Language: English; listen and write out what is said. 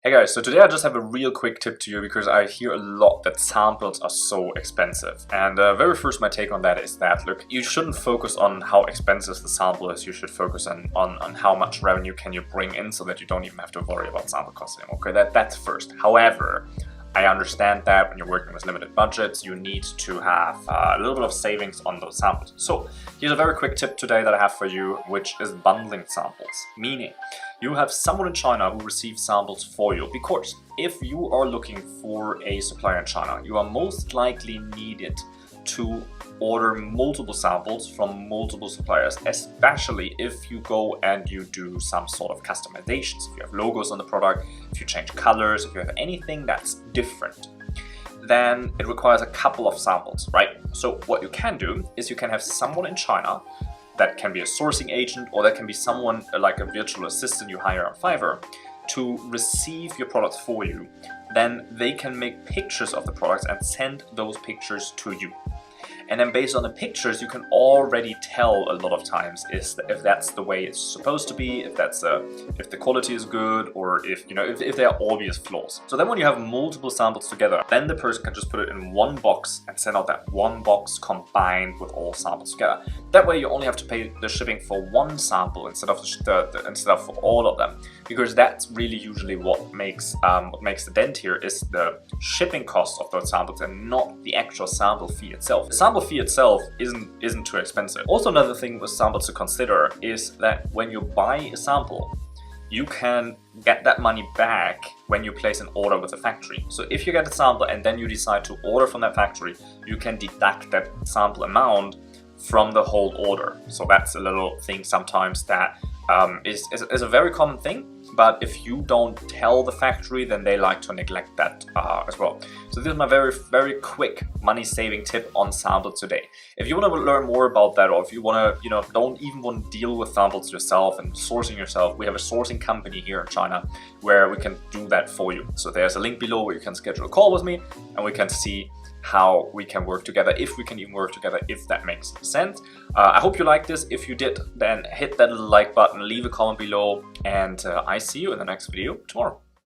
Hey guys, so today I just have a real quick tip to you because I hear a lot that samples are so expensive. And very first my take on that is that, look, you shouldn't focus on how expensive the sample is, you should focus on how much revenue can you bring in so that you don't even have to worry about sample costs anymore. Okay, that's first. However, I understand that when you're working with limited budgets, you need to have a little bit of savings on those samples. So here's a very quick tip today that I have for you, which is bundling samples. Meaning, you have someone in China who receives samples for you, because if you are looking for a supplier in China, you are most likely needed to order multiple samples from multiple suppliers, especially if you go and you do some sort of customizations. If you have logos on the product, if you change colors, if you have anything that's different, then it requires a couple of samples, right? So what you can do is you can have someone in China that can be a sourcing agent, or that can be someone like a virtual assistant you hire on Fiverr to receive your products for you. Then they can make pictures of the products and send those pictures to you. And then based on the pictures, you can already tell a lot of times if that's the way it's supposed to be, if the quality is good, or if there are obvious flaws. So then when you have multiple samples together, then the person can just put it in one box and send out that one box combined with all samples together. That way you only have to pay the shipping for one sample instead of for all of them, because that's really usually what makes the dent here is the shipping cost of those samples and not the actual sample fee itself. The sample fee itself isn't too expensive. Also, another thing with samples to consider is that when you buy a sample, you can get that money back when you place an order with the factory. So if you get a sample and then you decide to order from that factory, you can deduct that sample amount from the whole order. So that's a little thing sometimes that is a very common thing, but if you don't tell the factory, then they like to neglect that as well. So this is my very quick money saving tip on samples today. If you want to learn more about that, or if you want to, don't even want to deal with samples yourself and sourcing yourself, we have a sourcing company here in China where we can do that for you. So there's a link below where you can schedule a call with me and we can see how we can work together, if we can even work together, if that makes sense. I hope you liked this. If you did, then hit that little like button, leave a comment below, and I see you in the next video tomorrow.